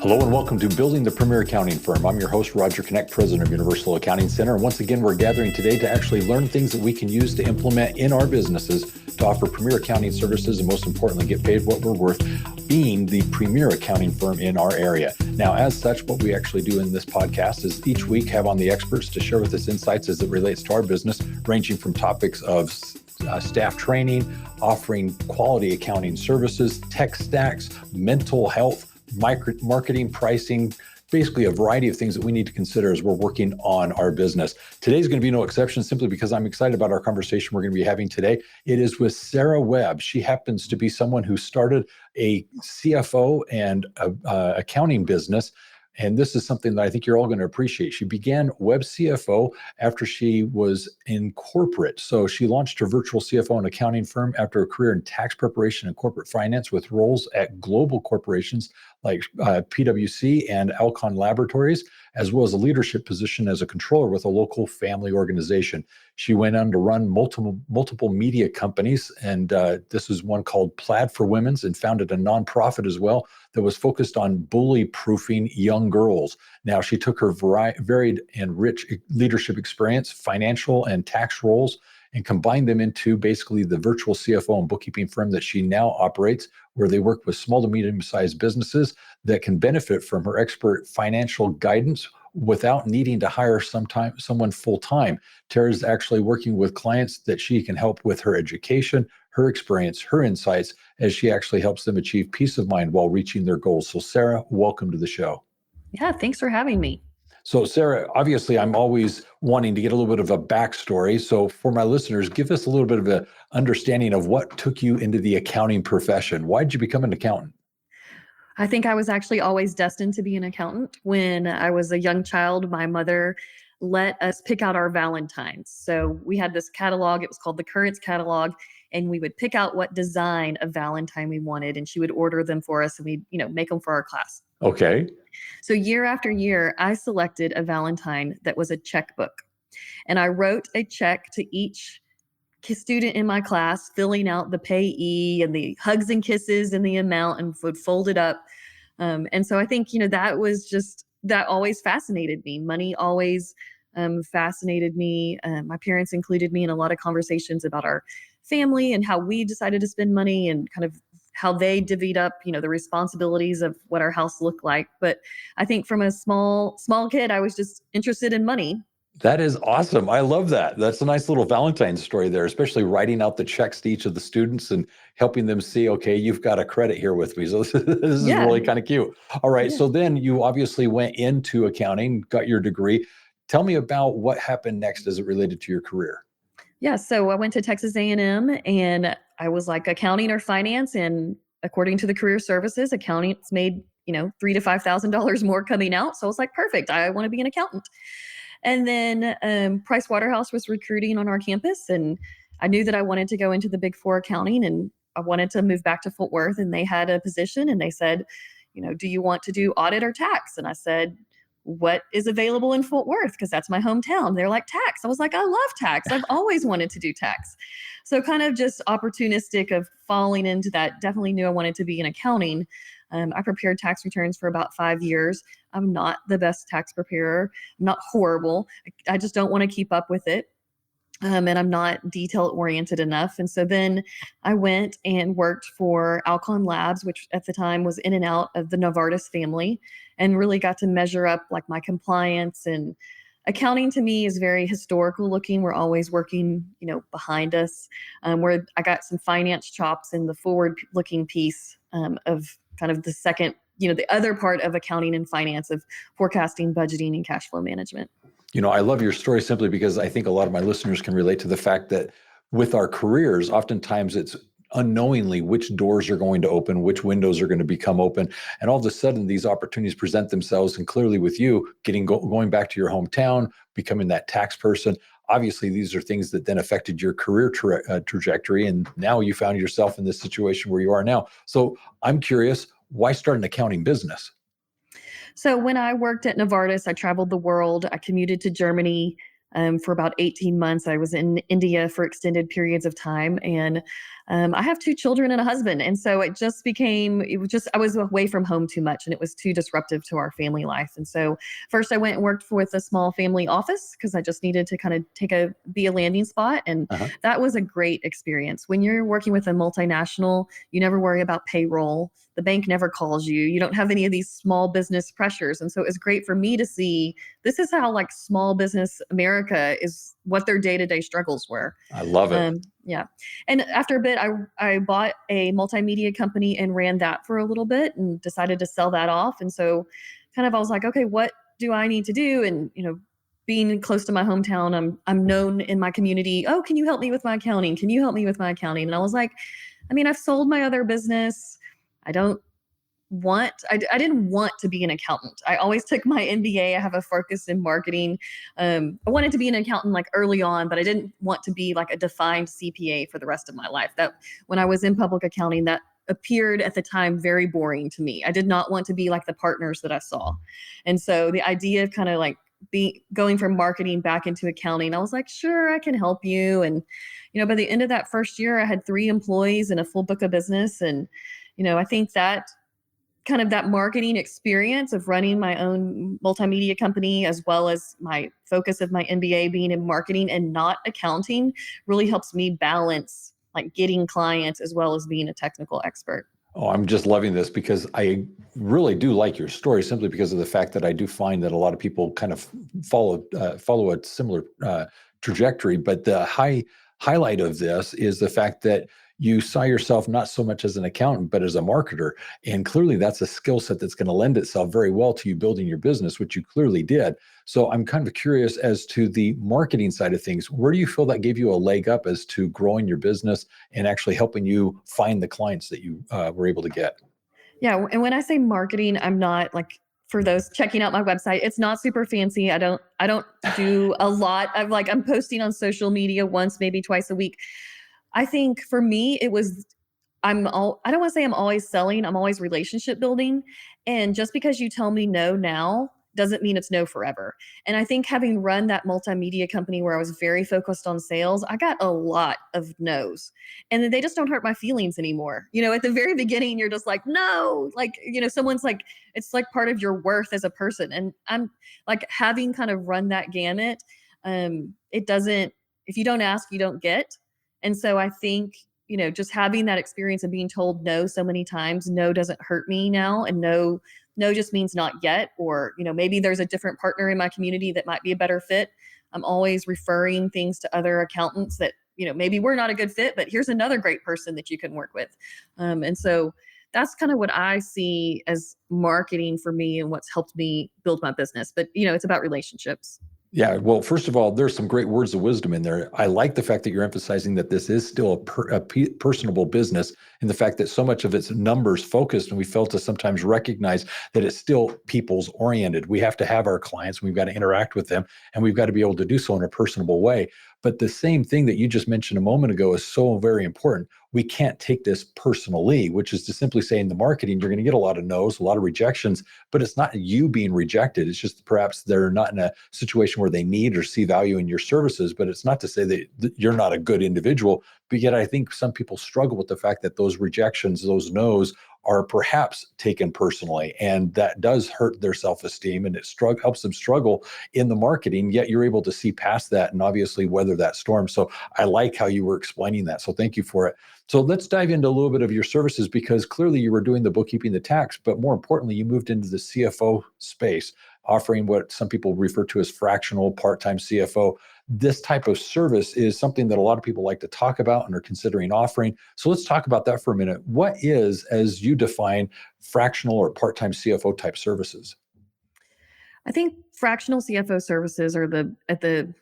Hello and welcome to Building the Premier Accounting Firm. I'm your host, Roger Connect, president of Universal Accounting Center. And once again, we're gathering today to actually learn things that we can use to implement in our businesses to offer premier accounting services and most importantly, get paid what we're worth being the premier accounting firm in our area. Now, as such, what we actually do in this podcast is each week have on the experts to share with us insights as it relates to our business, ranging from topics of staff training, offering quality accounting services, tech stacks, mental health, marketing, pricing, basically a variety of things that we need to consider as we're working on our business. Today's going to be no exception simply because I'm excited about our conversation we're going to be having today. It is with Sarah Webb. She happens to be someone who started a CFO and accounting business. And this is something that I think you're all going to appreciate. She began Web CFO after she was in corporate. So she launched her virtual CFO and accounting firm after a career in tax preparation and corporate finance with roles at global corporations like PwC and Alcon Laboratories, as well as a leadership position as a controller with a local family organization. She went on to run multiple media companies, and this is one called Plaid for Women's, and founded a nonprofit as well that was focused on bully-proofing young girls. Now, she took her varied and rich leadership experience, financial and tax roles, and combined them into basically the virtual CFO and bookkeeping firm that she now operates, where they work with small to medium-sized businesses that can benefit from her expert financial guidance without needing to hire someone full-time. Tara's actually working with clients that she can help with her education, her experience, her insights, as she actually helps them achieve peace of mind while reaching their goals. So Sarah, welcome to the show. Yeah, thanks for having me. So Sarah, obviously I'm always wanting to get a little bit of a backstory. So for my listeners, give us a little bit of an understanding of what took you into the accounting profession. Why did you become an accountant? I think I was actually always destined to be an accountant. When I was a young child, my mother let us pick out our Valentines. So we had this catalog, it was called the Currents Catalog, and we would pick out what design of Valentine we wanted, and she would order them for us, and we'd, make them for our class. Okay. So year after year, I selected a Valentine that was a checkbook, and I wrote a check to each student in my class, filling out the payee and the hugs and kisses and the amount, and would fold it up. And so I think, that always fascinated me. Money always fascinated me. My parents included me in a lot of conversations about our family and how we decided to spend money and kind of how they divvied up, the responsibilities of what our house looked like. But I think from a small kid, I was just interested in money. That is awesome. I love that. That's a nice little Valentine's story there, especially writing out the checks to each of the students and helping them see, okay, you've got a credit here with me. So this is really kind of cute. All right. Yeah. So then you obviously went into accounting, got your degree. Tell me about what happened next as it related to your career. Yeah. So I went to Texas A&M and I was like accounting or finance. And according to the career services, accountants made, $3,000 to $5,000 more coming out. So I was like, perfect. I want to be an accountant. And then Price Waterhouse was recruiting on our campus, and I knew that I wanted to go into the Big Four accounting, and I wanted to move back to Fort Worth, and they had a position, and they said, do you want to do audit or tax? And I said, what is available in Fort Worth? Because that's my hometown. They're like, tax. I was like, I love tax. I've always wanted to do tax. So kind of just opportunistic of falling into that. Definitely knew I wanted to be in accounting. I prepared tax returns for about 5 years. I'm not the best tax preparer. I'm not horrible. I just don't want to keep up with it. And I'm not detail oriented enough. And so then I went and worked for Alcon Labs, which at the time was in and out of the Novartis family, and really got to measure up like my compliance. And accounting to me is very historical looking. We're always working, behind us, where I got some finance chops in the forward looking piece of kind of the second, the other part of accounting and finance of forecasting, budgeting, and cash flow management. I love your story simply because I think a lot of my listeners can relate to the fact that with our careers, oftentimes it's unknowingly which doors are going to open, which windows are going to become open. And all of a sudden, these opportunities present themselves. And clearly with you going back to your hometown, becoming that tax person, obviously these are things that then affected your career trajectory. And now you found yourself in this situation where you are now. So I'm curious, why start an accounting business? So when I worked at Novartis, I traveled the world. I commuted to Germany for about 18 months. I was in India for extended periods of time. And I have 2 children and a husband. And so I was away from home too much and it was too disruptive to our family life. And so first I went and worked with a small family office because I just needed to kind of be a landing spot. And Uh-huh. that was a great experience. When you're working with a multinational, you never worry about payroll. The bank never calls you. You don't have any of these small business pressures. And so it was great for me to see this is how like small business America is what their day-to-day struggles were. I love it. Yeah. And after a bit, I bought a multimedia company and ran that for a little bit and decided to sell that off. And so kind of I was like, okay, what do I need to do? And, being close to my hometown, I'm known in my community. Oh, can you help me with my accounting? Can you help me with my accounting? And I was like, I've sold my other business. I don't I didn't want to be an accountant. I always took my MBA. I have a focus in marketing. I wanted to be an accountant like early on, but I didn't want to be like a defined CPA for the rest of my life. That when I was in public accounting, that appeared at the time very boring to me. I did not want to be like the partners that I saw. And so the idea of kind of like going from marketing back into accounting, I was like, sure, I can help you. And, by the end of that first year, I had 3 employees and a full book of business. And, I think that kind of that marketing experience of running my own multimedia company, as well as my focus of my MBA being in marketing and not accounting, really helps me balance like getting clients as well as being a technical expert. Oh, I'm just loving this because I really do like your story simply because of the fact that I do find that a lot of people kind of follow a similar trajectory. But the highlight of this is the fact that you saw yourself not so much as an accountant, but as a marketer. And clearly that's a skill set that's going to lend itself very well to you building your business, which you clearly did. So I'm kind of curious as to the marketing side of things. Where do you feel that gave you a leg up as to growing your business and actually helping you find the clients that you were able to get? Yeah. And when I say marketing, I'm not like, for those checking out my website, it's not super fancy. I don't do a lot of like, I'm posting on social media once, maybe twice a week. I think for me, I don't want to say I'm always selling, I'm always relationship building. And just because you tell me no now doesn't mean it's no forever. And I think having run that multimedia company where I was very focused on sales, I got a lot of no's. And then they just don't hurt my feelings anymore. At the very beginning, you're just like, no, like, someone's like, it's like part of your worth as a person. And I'm like having kind of run that gamut. It doesn't, if you don't ask, you don't get. And so I think, just having that experience and being told no so many times, no doesn't hurt me now. And no just means not yet. Or, maybe there's a different partner in my community that might be a better fit. I'm always referring things to other accountants that, maybe we're not a good fit, but here's another great person that you can work with. And so that's kind of what I see as marketing for me and what's helped me build my business. But, it's about relationships. Yeah, well, first of all, there's some great words of wisdom in there. I like the fact that you're emphasizing that this is still a personable business, and the fact that so much of it's numbers focused, and we fail to sometimes recognize that it's still people's oriented. We have to have our clients, we've got to interact with them, and we've got to be able to do so in a personable way. But the same thing that you just mentioned a moment ago is so very important. We can't take this personally, which is to simply say in the marketing, you're going to get a lot of no's, a lot of rejections, but it's not you being rejected. It's just perhaps they're not in a situation where they need or see value in your services, but it's not to say that you're not a good individual. But yet I think some people struggle with the fact that those rejections, those no's are perhaps taken personally, and that does hurt their self-esteem, and it helps them struggle in the marketing, yet you're able to see past that and obviously weather that storm. So I like how you were explaining that. So thank you for it. So let's dive into a little bit of your services, because clearly you were doing the bookkeeping, the tax, but more importantly, you moved into the CFO space, offering what some people refer to as fractional part-time CFO. This type of service is something that a lot of people like to talk about and are considering offering. So let's talk about that for a minute. What is, as you define, fractional or part-time CFO type services? I think fractional CFO services are the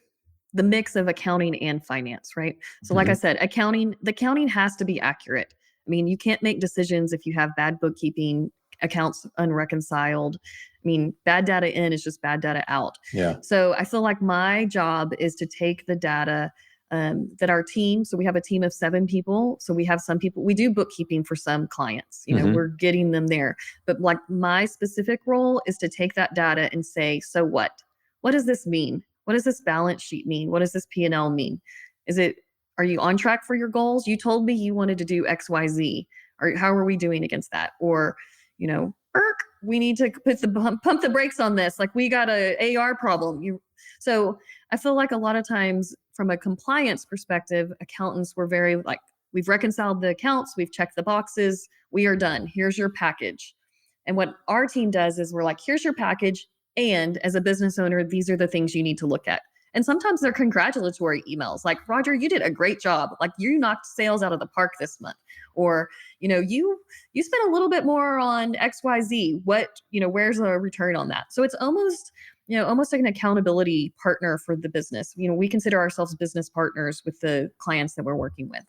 mix of accounting and finance, right? So like I Mhm. said, the accounting has to be accurate. I mean, you can't make decisions if you have bad bookkeeping, accounts unreconciled. I mean, bad data in is just bad data out. Yeah. So I feel like my job is to take the data that our team, so we have a team of 7 people. So we have some people, we do bookkeeping for some clients, Mhm. we're getting them there. But like my specific role is to take that data and say, so what? What does this mean? What does this balance sheet mean? What does this P&L mean? Is it Are you on track for your goals? You told me you wanted to do XYZ. Or how are we doing against that? Or, we need to pump the brakes on this. Like we got a AR problem. So I feel like a lot of times from a compliance perspective, accountants were very like, we've reconciled the accounts, we've checked the boxes, we are done. Here's your package. And what our team does is we're like, here's your package. And as a business owner, these are the things you need to look at. And sometimes they're congratulatory emails like, Roger, you did a great job. Like you knocked sales out of the park this month. Or, you spent a little bit more on XYZ. Where's the return on that? So it's almost like an accountability partner for the business. We consider ourselves business partners with the clients that we're working with.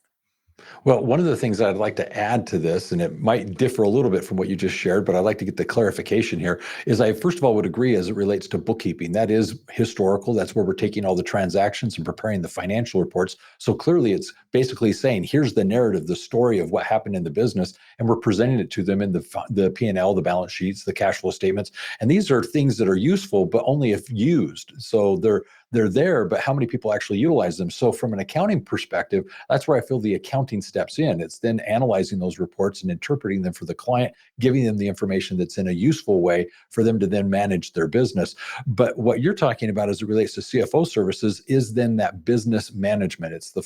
Well, one of the things that I'd like to add to this, and it might differ a little bit from what you just shared, but I'd like to get the clarification here, is I first of all would agree as it relates to bookkeeping. That is historical. That's where we're taking all the transactions and preparing the financial reports. So clearly it's basically saying, here's the narrative, the story of what happened in the business, and we're presenting it to them in the P&L, the balance sheets, the cash flow statements. And these are things that are useful, but only if used. So they're there, but how many people actually utilize them? So from an accounting perspective, that's where I feel the accounting steps in. It's then analyzing those reports and interpreting them for the client, giving them the information that's in a useful way for them to then manage their business. But what you're talking about as it relates to CFO services is then that business management. It's the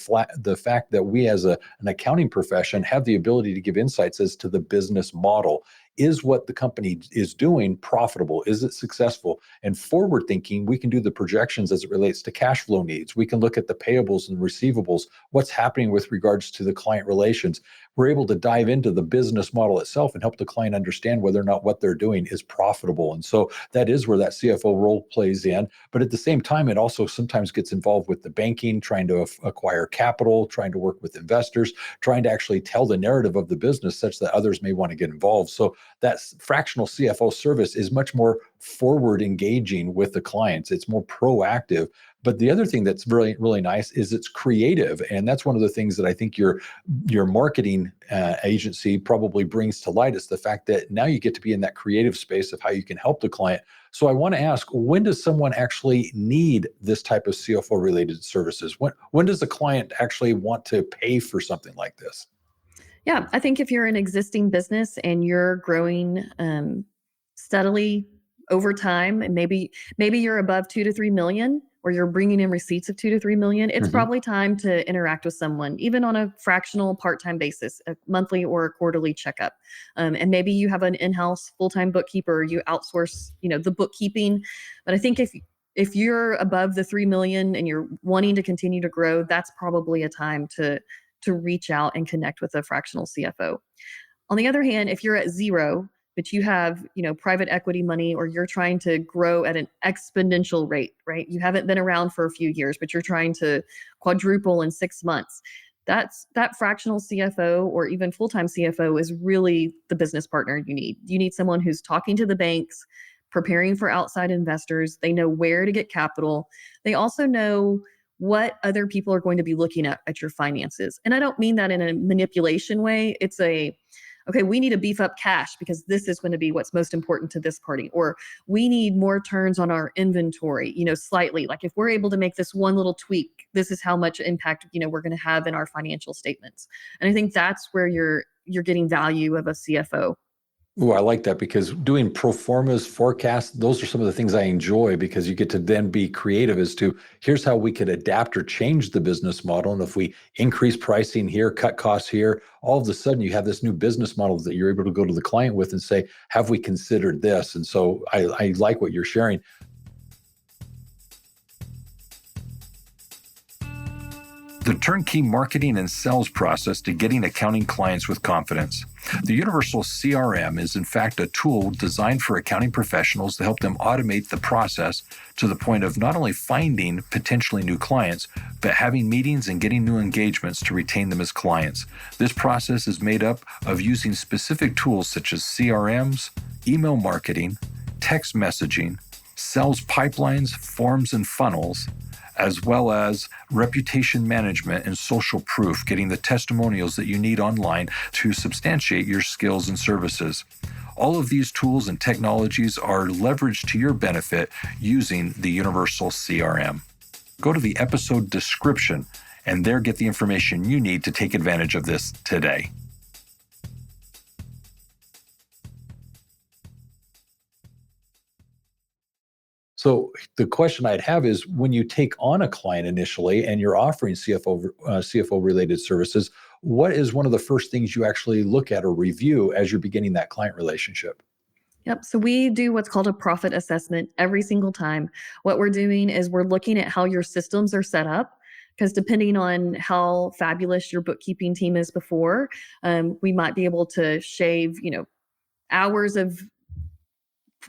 fact that we as an accounting profession have the ability to give insights as to the business model. Is what the company is doing profitable? Is it successful? And forward thinking, we can do the projections as it relates to cash flow needs. We can look at the payables and receivables, what's happening with regards to the client relations. We're able to dive into the business model itself and help the client understand whether or not what they're doing is profitable. And so that is where that CFO role plays in. But at the same time, it also sometimes gets involved with the banking, trying to acquire capital, trying to work with investors, trying to actually tell the narrative of the business such that others may want to get involved. So that fractional CFO service is much more forward engaging with the clients. It's more proactive. But the other thing that's really, really nice is it's creative. And that's one of the things that I think your marketing agency probably brings to light is the fact that now you get to be in that creative space of how you can help the client. So I want to ask, when does someone actually need this type of CFO related services? When does the client actually want to pay for something like this? Yeah, I think if you're an existing business and you're growing steadily over time, and maybe you're above 2 to 3 million, or you're bringing in receipts of 2 to 3 million, it's probably time to interact with someone, even on a fractional part-time basis, a monthly or a quarterly checkup. And maybe you have an in-house full-time bookkeeper, you outsource, the bookkeeping. But I think if you're above the 3 million and you're wanting to continue to grow, that's probably a time to reach out and connect with a fractional CFO. On the other hand, if you're at zero, but you have, private equity money, or you're trying to grow at an exponential rate, right? You haven't been around for a few years, but you're trying to quadruple in 6 months. That fractional CFO or even full-time CFO is really the business partner you need. You need someone who's talking to the banks, preparing for outside investors. They know where to get capital. They also know what other people are going to be looking at your finances. And I don't mean that in a manipulation way. It's okay, we need to beef up cash because this is going to be what's most important to this party. Or we need more turns on our inventory, slightly. Like if we're able to make this one little tweak, this is how much impact, we're going to have in our financial statements. And I think that's where you're getting value of a CFO. Oh, I like that because doing pro formas, forecasts, those are some of the things I enjoy because you get to then be creative as to here's how we could adapt or change the business model. And if we increase pricing here, cut costs here, all of a sudden you have this new business model that you're able to go to the client with and say, have we considered this? And so I like what you're sharing. The turnkey marketing and sales process to getting accounting clients with confidence. The Universal CRM is in fact a tool designed for accounting professionals to help them automate the process to the point of not only finding potentially new clients, but having meetings and getting new engagements to retain them as clients. This process is made up of using specific tools such as CRMs, email marketing, text messaging, sales pipelines, forms, and funnels, as well as reputation management and social proof, getting the testimonials that you need online to substantiate your skills and services. All of these tools and technologies are leveraged to your benefit using the Universal CRM. Go to the episode description and there get the information you need to take advantage of this today. So the question I'd have is, when you take on a client initially and you're offering CFO related services, what is one of the first things you actually look at or review as you're beginning that client relationship? Yep. So we do what's called a profit assessment every single time. What we're doing is we're looking at how your systems are set up. Because depending on how fabulous your bookkeeping team is before, we might be able to shave, hours of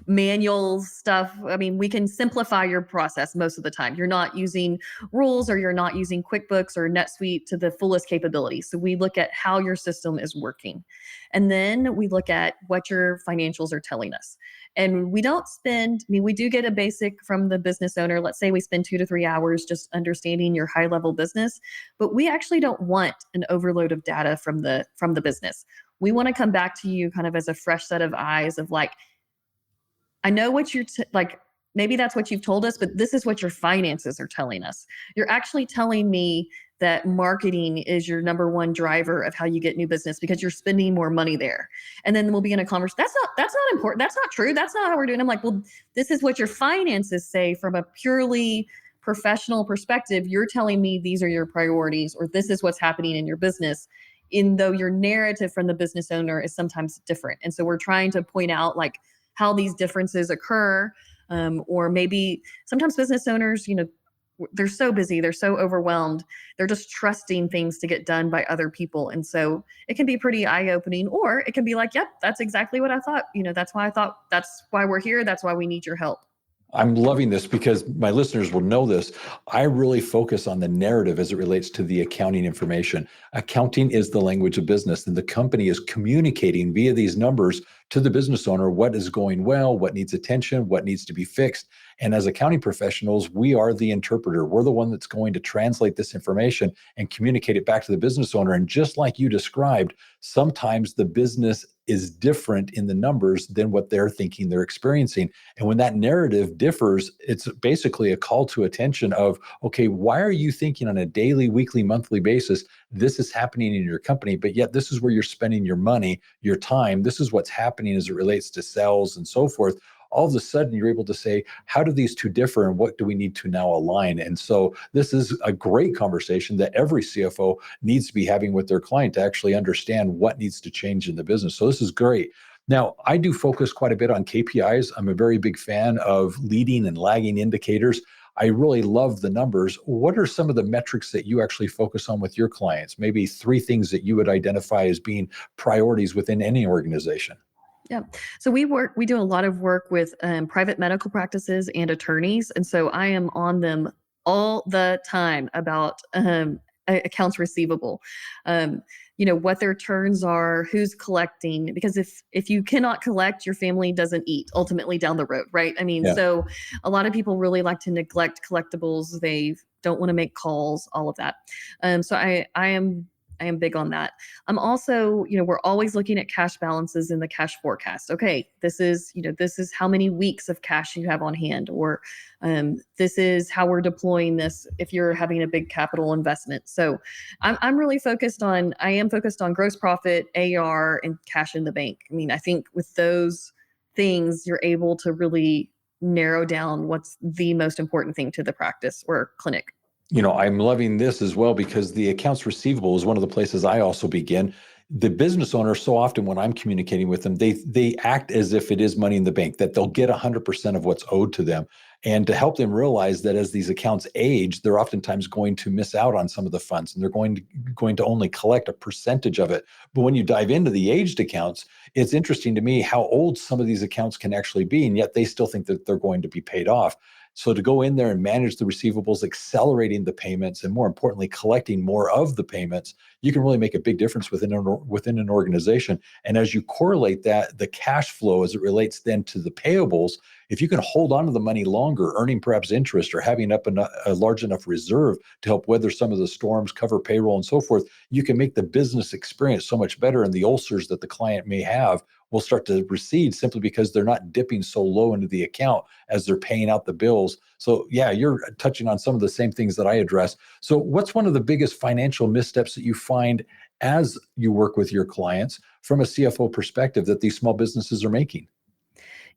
manual stuff. I mean, we can simplify your process most of the time. You're not using rules or you're not using QuickBooks or NetSuite to the fullest capability. So we look at how your system is working. And then we look at what your financials are telling us. And we don't spend, we do get a basic from the business owner. Let's say we spend 2 to 3 hours just understanding your high level business, but we actually don't want an overload of data from the business. We want to come back to you kind of as a fresh set of eyes of like, I know what you're like, maybe that's what you've told us, but this is what your finances are telling us. You're actually telling me that marketing is your number one driver of how you get new business because you're spending more money there. And then we'll be in a conversation. That's not important. That's not true. That's not how we're doing. I'm like, well, this is what your finances say from a purely professional perspective. You're telling me these are your priorities, or this is what's happening in your business, in though your narrative from the business owner is sometimes different. And so we're trying to point out like how these differences occur, or maybe sometimes business owners, they're so busy, they're so overwhelmed, they're just trusting things to get done by other people. And so it can be pretty eye-opening, or it can be like, yep, that's exactly what I thought. That's why we're here. That's why we need your help. I'm loving this because my listeners will know this. I really focus on the narrative as it relates to the accounting information. Accounting is the language of business, and the company is communicating via these numbers to the business owner what is going well, what needs attention, what needs to be fixed. And as accounting professionals, we are the interpreter. We're the one that's going to translate this information and communicate it back to the business owner. And just like you described, sometimes the business is different in the numbers than what they're thinking they're experiencing. And when that narrative differs, it's basically a call to attention of, okay, why are you thinking on a daily, weekly, monthly basis, this is happening in your company, but yet this is where you're spending your money, your time, this is what's happening as it relates to sales and so forth. All of a sudden you're able to say, how do these two differ and what do we need to now align? And so this is a great conversation that every CFO needs to be having with their client to actually understand what needs to change in the business. So this is great. Now, I do focus quite a bit on KPIs. I'm a very big fan of leading and lagging indicators. I really love the numbers. What are some of the metrics that you actually focus on with your clients? Maybe 3 things that you would identify as being priorities within any organization. Yeah. So we do a lot of work with private medical practices and attorneys. And so I am on them all the time about accounts receivable, what their turns are, who's collecting, because if you cannot collect, your family doesn't eat ultimately down the road. Right. I mean, So a lot of people really like to neglect collectibles. They don't want to make calls, all of that. So I am big on that. I'm also, we're always looking at cash balances in the cash forecast. Okay, this is how many weeks of cash you have on hand, or this is how we're deploying this if you're having a big capital investment. So I am focused on gross profit, AR, and cash in the bank. I mean, I think with those things, you're able to really narrow down what's the most important thing to the practice or clinic. I'm loving this as well because the accounts receivable is one of the places I also begin. The business owner, so often when I'm communicating with them, they act as if it is money in the bank, that they'll get 100% of what's owed to them. And to help them realize that as these accounts age, they're oftentimes going to miss out on some of the funds, and they're going to only collect a percentage of it. But when you dive into the aged accounts, it's interesting to me how old some of these accounts can actually be, and yet they still think that they're going to be paid off. So to go in there and manage the receivables, accelerating the payments, and more importantly, collecting more of the payments, you can really make a big difference within an organization. And as you correlate that, the cash flow as it relates then to the payables, if you can hold on to the money longer, earning perhaps interest or having up a large enough reserve to help weather some of the storms, cover payroll and so forth, you can make the business experience so much better. And the ulcers that the client may have will start to recede simply because they're not dipping so low into the account as they're paying out the bills. So yeah, you're touching on some of the same things that I address. So what's one of the biggest financial missteps that you find as you work with your clients from a CFO perspective that these small businesses are making?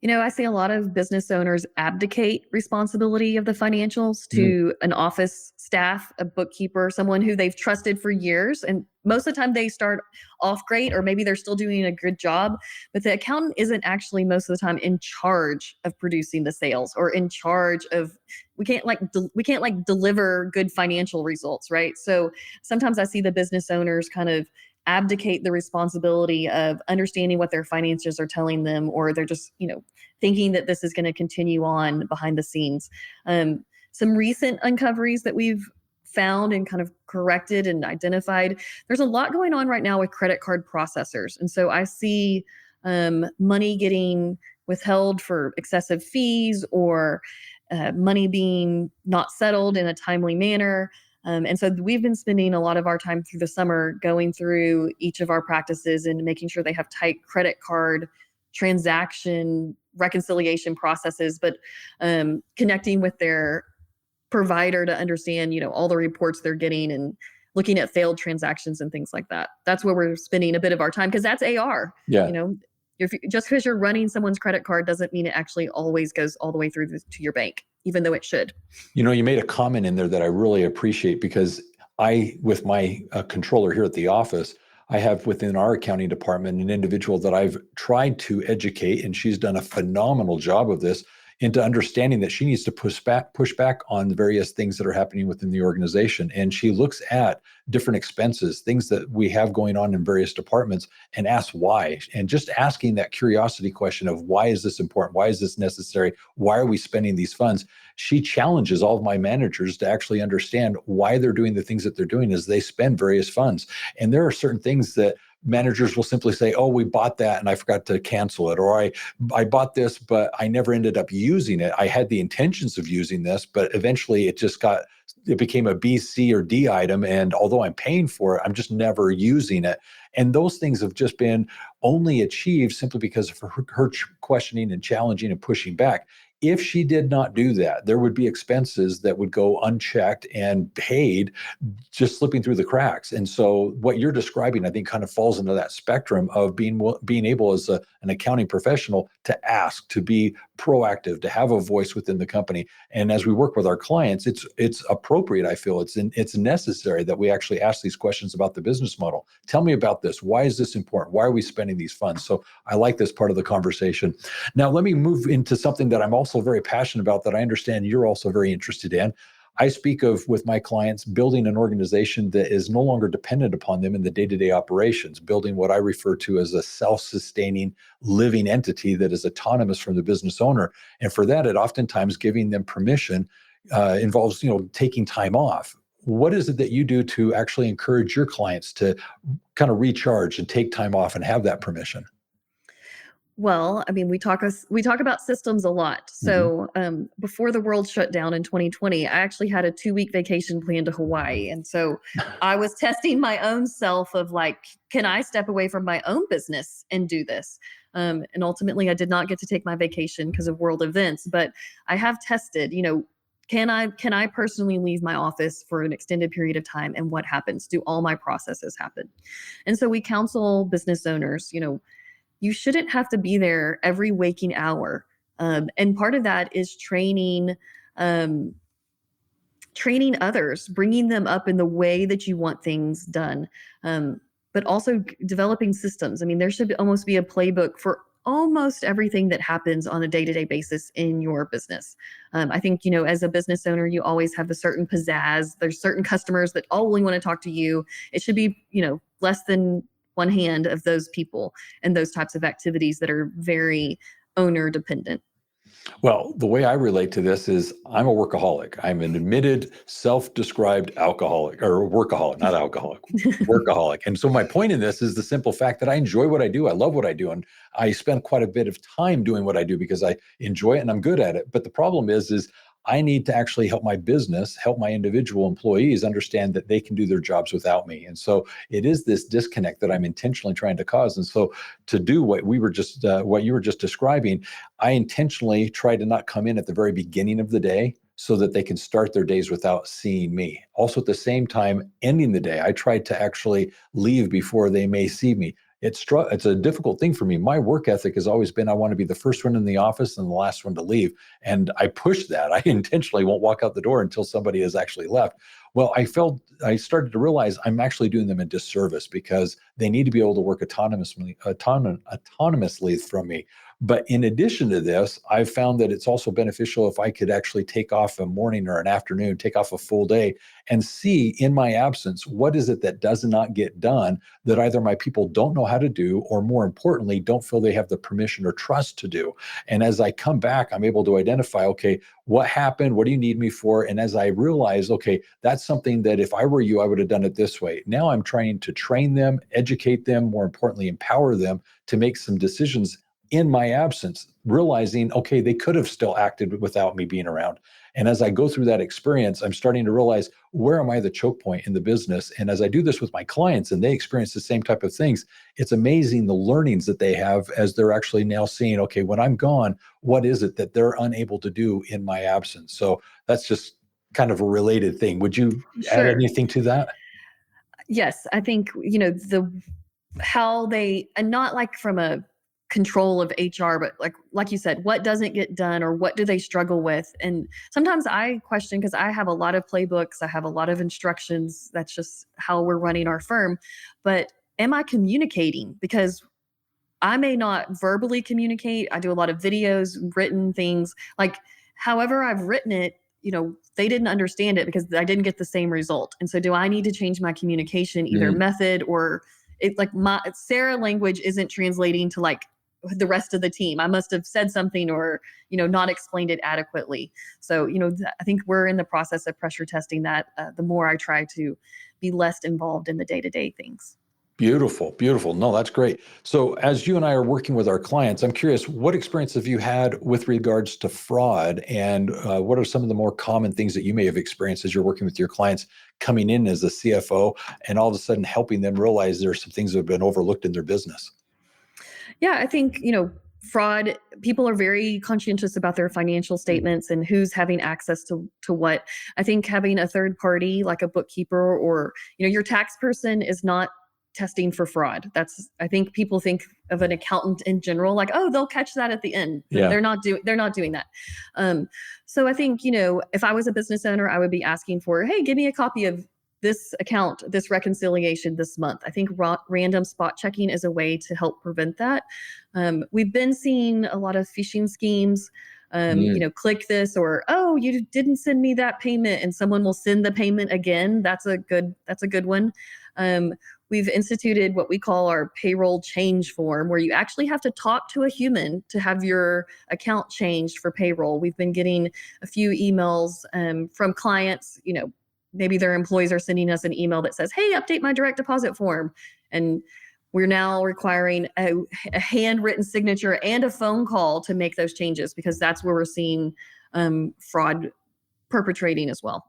I see a lot of business owners abdicate responsibility of the financials to an office staff, a bookkeeper, someone who they've trusted for years. And most of the time they start off great, or maybe they're still doing a good job, but the accountant isn't actually most of the time in charge of producing the sales or in charge of, we can't deliver good financial results, right? So sometimes I see the business owners kind of abdicate the responsibility of understanding what their finances are telling them, or they're just, thinking that this is going to continue on behind the scenes. Some recent uncoveries that we've found and kind of corrected and identified, there's a lot going on right now with credit card processors. And so I see money getting withheld for excessive fees, or money being not settled in a timely manner. And so we've been spending a lot of our time through the summer going through each of our practices and making sure they have tight credit card transaction reconciliation processes, but connecting with their provider to understand, all the reports they're getting and looking at failed transactions and things like that. That's where we're spending a bit of our time, because that's AR. Yeah. Just because you're running someone's credit card doesn't mean it actually always goes all the way through to your bank, even though it should. You made a comment in there that I really appreciate, because with my controller here at the office, I have within our accounting department an individual that I've tried to educate, and she's done a phenomenal job of this, into understanding that she needs to push back on the various things that are happening within the organization. And she looks at different expenses, things that we have going on in various departments, and asks why. And just asking that curiosity question of, why is this important? Why is this necessary? Why are we spending these funds? She challenges all of my managers to actually understand why they're doing the things that they're doing as they spend various funds. And there are certain things that managers will simply say, oh, we bought that and I forgot to cancel it. Or I bought this, but I never ended up using it. I had the intentions of using this, but eventually it became a B, C, or D item. And although I'm paying for it, I'm just never using it. And those things have just been only achieved simply because of her questioning and challenging and pushing back. If she did not do that, there would be expenses that would go unchecked and paid, just slipping through the cracks. And so what you're describing, I think, kind of falls into that spectrum of being able as an accounting professional to ask, to be proactive, to have a voice within the company. And as we work with our clients, it's appropriate. I feel it's necessary that we actually ask these questions about the business model. Tell me about this. Why is this important? Why are we spending these funds? So I like this part of the conversation. Now, let me move into something that I'm also very passionate about, that I understand you're also very interested in. I speak of, with my clients, building an organization that is no longer dependent upon them in the day-to-day operations, building what I refer to as a self-sustaining living entity that is autonomous from the business owner. And for that, it oftentimes giving them permission involves, taking time off. What is it that you do to actually encourage your clients to kind of recharge and take time off and have that permission? Well, I mean, we talk about systems a lot. So before the world shut down in 2020, I actually had a 2-week vacation planned to Hawaii. And so I was testing my own self of like, can I step away from my own business and do this? And ultimately, I did not get to take my vacation because of world events, but I have tested, can I personally leave my office for an extended period of time, and what happens? Do all my processes happen? And so we counsel business owners, you shouldn't have to be there every waking hour. And part of that is training others, bringing them up in the way that you want things done, but also developing systems. I mean, there should almost be a playbook for almost everything that happens on a day-to-day basis in your business. I think, as a business owner, you always have a certain pizzazz. There's certain customers that only want to talk to you. It should be, less than one hand of those people and those types of activities that are very owner dependent. Well, the way I relate to this is I'm a workaholic. I'm an admitted self-described alcoholic or workaholic, not alcoholic, workaholic. And so my point in this is the simple fact that I enjoy what I do. I love what I do. And I spend quite a bit of time doing what I do because I enjoy it and I'm good at it. But the problem is I need to actually help my business, help my individual employees understand that they can do their jobs without me. And so it is this disconnect that I'm intentionally trying to cause. And so to do what what you were just describing, I intentionally try to not come in at the very beginning of the day so that they can start their days without seeing me. Also, at the same time, ending the day, I try to actually leave before they may see me. It's a difficult thing for me. My work ethic has always been I want to be the first one in the office and the last one to leave. And I push that. I intentionally won't walk out the door until somebody has actually left. Well, I started to realize I'm actually doing them a disservice because they need to be able to work autonomously from me. But in addition to this, I've found that it's also beneficial if I could actually take off a morning or an afternoon, take off a full day and see in my absence, what is it that does not get done that either my people don't know how to do, or more importantly, don't feel they have the permission or trust to do. And as I come back, I'm able to identify, okay, what happened? What do you need me for? And as I realize, okay, that's something that if I were you, I would have done it this way. Now I'm trying to train them, educate them, more importantly, empower them to make some decisions in my absence, realizing, okay, they could have still acted without me being around. And as I go through that experience, I'm starting to realize, where am I the choke point in the business? And as I do this with my clients and they experience the same type of things, it's amazing the learnings that they have as they're actually now seeing, okay, when I'm gone, what is it that they're unable to do in my absence? So that's just kind of a related thing. Would you add Sure. anything to that? Yes, I think, how they, and not like from a control of HR, but like you said, what doesn't get done or what do they struggle with? And sometimes I question, because I have a lot of playbooks, I have a lot of instructions. That's just how we're running our firm. But am I communicating? Because I may not verbally communicate. I do a lot of videos, written things. Like, however I've written it, they didn't understand it because I didn't get the same result. And so, do I need to change my communication, either Mm. method, or it, like, my Sarah language isn't translating to like the rest of the team. I must have said something, or not explained it adequately. So, I think we're in the process of pressure testing that. The more I try to be less involved in the day-to-day things. Beautiful, beautiful. No, that's great. So, as you and I are working with our clients, I'm curious, what experience have you had with regards to fraud, and what are some of the more common things that you may have experienced as you're working with your clients coming in as a CFO, and all of a sudden helping them realize there are some things that have been overlooked in their business? Yeah, I think, fraud, people are very conscientious about their financial statements and who's having access to what. I think having a third party like a bookkeeper, or, your tax person is not testing for fraud. I think people think of an accountant in general like, oh, they'll catch that at the end. Yeah. They're not doing that. Um, so I think, if I was a business owner, I would be asking for, hey, give me a copy of this account, this reconciliation this month. I think random spot checking is a way to help prevent that. We've been seeing a lot of phishing schemes. Mm. Click this, or, oh, you didn't send me that payment, and someone will send the payment again. That's a good one. We've instituted what we call our payroll change form, where you actually have to talk to a human to have your account changed for payroll. We've been getting a few emails from clients, maybe their employees are sending us an email that says, hey, update my direct deposit form. And we're now requiring a handwritten signature and a phone call to make those changes, because that's where we're seeing fraud perpetrating as well.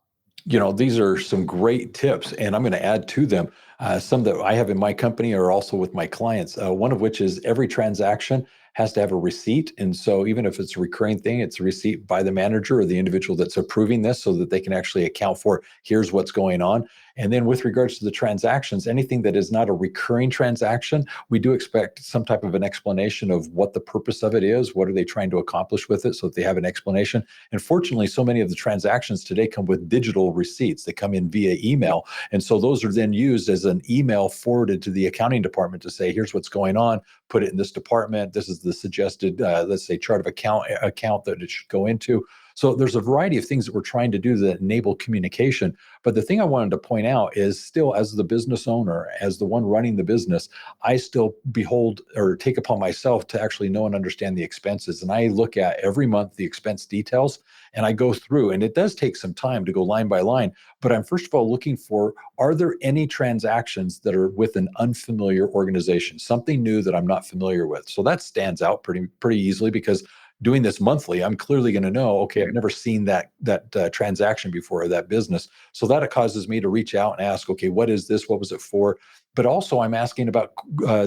These are some great tips, and I'm going to add to them. Some that I have in my company are also with my clients. One of which is every transaction has to have a receipt. And so even if it's a recurring thing, it's a receipt by the manager or the individual that's approving this so that they can actually account for, here's what's going on. And then with regards to the transactions, anything that is not a recurring transaction, we do expect some type of an explanation of what the purpose of it is. What are they trying to accomplish with it, so that they have an explanation. And fortunately, so many of the transactions today come with digital receipts. They come in via email. And so those are then used as an email forwarded to the accounting department to say, here's what's going on, put it in this department. This is the suggested, let's say, chart of account that it should go into. So there's a variety of things that we're trying to do that enable communication. But the thing I wanted to point out is still, as the business owner, as the one running the business, I still behold or take upon myself to actually know and understand the expenses. And I look at every month the expense details and I go through, and it does take some time to go line by line. But I'm first of all looking for, are there any transactions that are with an unfamiliar organization, something new that I'm not familiar with? So that stands out pretty easily, because doing this monthly, I'm clearly going to know, okay, I've never seen that transaction before, or that business. So that causes me to reach out and ask, okay, what is this? What was it for? But also I'm asking about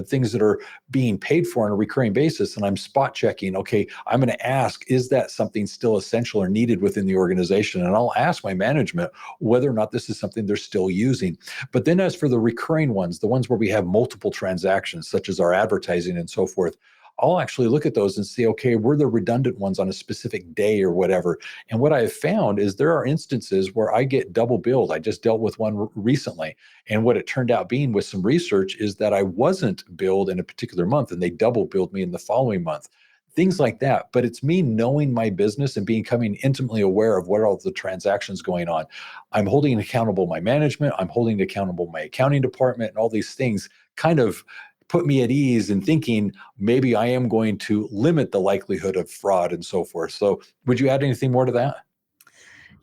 things that are being paid for on a recurring basis, and I'm spot checking. Okay, I'm going to ask, is that something still essential or needed within the organization? And I'll ask my management whether or not this is something they're still using. But then as for the recurring ones, the ones where we have multiple transactions, such as our advertising and so forth, I'll actually look at those and see, okay, were there redundant ones on a specific day or whatever? And what I've found is there are instances where I get double billed. I just dealt with one recently. And what it turned out being with some research is that I wasn't billed in a particular month and they double billed me in the following month. Things like that. But it's me knowing my business and becoming intimately aware of what are all the transactions going on. I'm holding accountable my management. I'm holding accountable my accounting department, and all these things kind of put me at ease in thinking maybe I am going to limit the likelihood of fraud and so forth. So would you add anything more to that?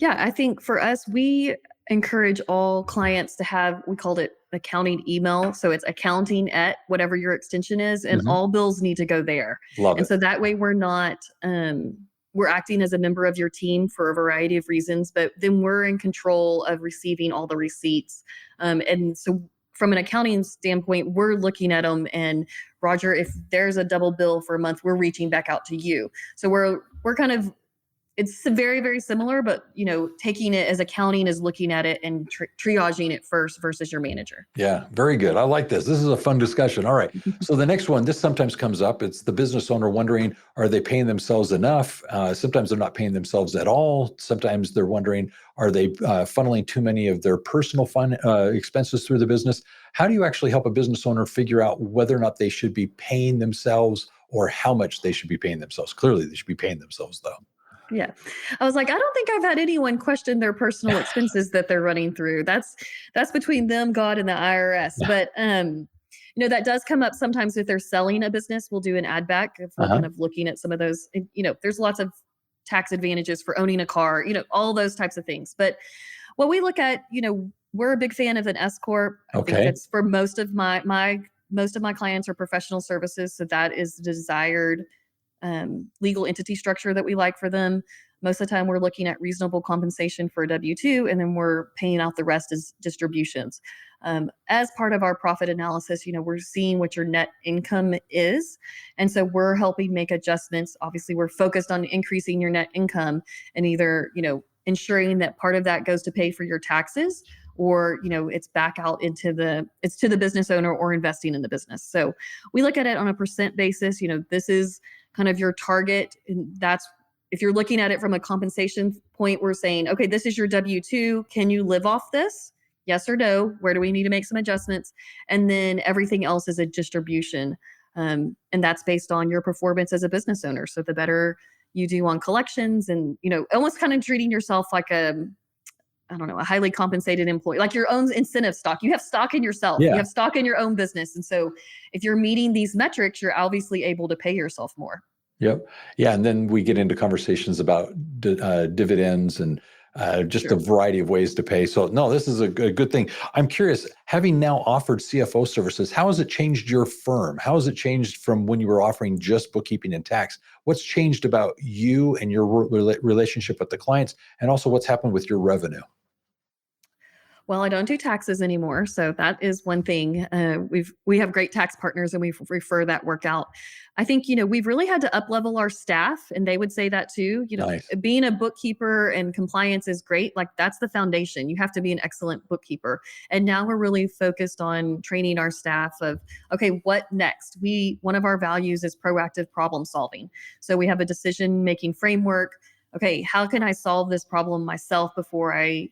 Yeah, I think for us, we encourage all clients to have, we called it accounting email. So it's accounting at whatever your extension is, and Mhm. all bills need to go there. Love And it. so that way we're not, we're acting as a member of your team for a variety of reasons, but then we're in control of receiving all the receipts. And so from an accounting standpoint, we're looking at them, and Roger, if there's a double bill for a month, we're reaching back out to you. So we're kind of, it's very, very similar, but taking it as accounting is looking at it and triaging it first versus your manager. Yeah, very good. I like this. This is a fun discussion. All right. So the next one, this sometimes comes up. It's the business owner wondering, are they paying themselves enough? Sometimes they're not paying themselves at all. Sometimes they're wondering, are they funneling too many of their personal expenses through the business? How do you actually help a business owner figure out whether or not they should be paying themselves, or how much they should be paying themselves? Clearly, they should be paying themselves, though. Yeah. I was like, I don't think I've had anyone question their personal expenses that they're running through. That's between them, God, and the IRS. But that does come up sometimes if they're selling a business. We'll do an add back if we're Uh-huh. kind of looking at some of those. There's lots of tax advantages for owning a car, all those types of things. But what we look at, we're a big fan of an S corp. I think Okay. that's for most of my clients are professional services, so that is the desired legal entity structure that we like for them. Most of the time, we're looking at reasonable compensation for a W-2, and then we're paying out the rest as distributions. As part of our profit analysis, we're seeing what your net income is. And so we're helping make adjustments. Obviously, we're focused on increasing your net income and either, ensuring that part of that goes to pay for your taxes, or it's back out it's to the business owner or investing in the business. So we look at it on a percent basis. This is kind of your target. And that's, if you're looking at it from a compensation point, we're saying, okay, this is your W-2. Can you live off this? Yes or no? Where do we need to make some adjustments? And then everything else is a distribution. And that's based on your performance as a business owner. So the better you do on collections and, almost kind of treating yourself like I don't know, a highly compensated employee, like your own incentive stock. You have stock in yourself. You Yeah. have stock in your own business. And so if you're meeting these metrics, you're obviously able to pay yourself more. Yep. Yeah. And then we get into conversations about dividends and just a Sure. variety of ways to pay. So, no, this is a good thing. I'm curious, having now offered CFO services, how has it changed your firm? How has it changed from when you were offering just bookkeeping and tax? What's changed about you and your relationship with the clients? And also what's happened with your revenue? Well, I don't do taxes anymore, so that is one thing. We have great tax partners, and we refer that work out. I think we've really had to up level our staff, and they would say that too. Nice. Being a bookkeeper and compliance is great. Like that's the foundation. You have to be an excellent bookkeeper. And now we're really focused on training our staff of, okay, what next? One of our values is proactive problem solving. So we have a decision making framework. Okay, how can I solve this problem myself before I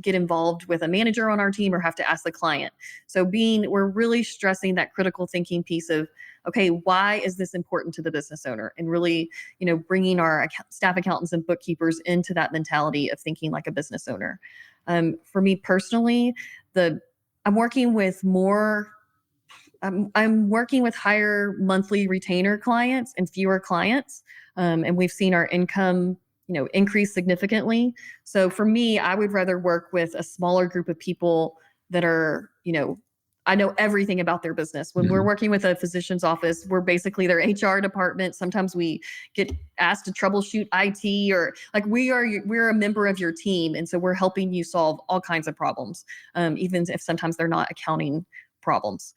get involved with a manager on our team or have to ask the client? So we're really stressing that critical thinking piece of, okay, why is this important to the business owner? And really, bringing our staff accountants and bookkeepers into that mentality of thinking like a business owner. For me personally, I'm working with I'm working with higher monthly retainer clients and fewer clients. And we've seen our income, increase significantly. So for me, I would rather work with a smaller group of people that are, I know everything about their business. When we're working with a physician's office, we're basically their HR department. Sometimes we get asked to troubleshoot IT, or like we're a member of your team. And so we're helping you solve all kinds of problems, even if sometimes they're not accounting problems.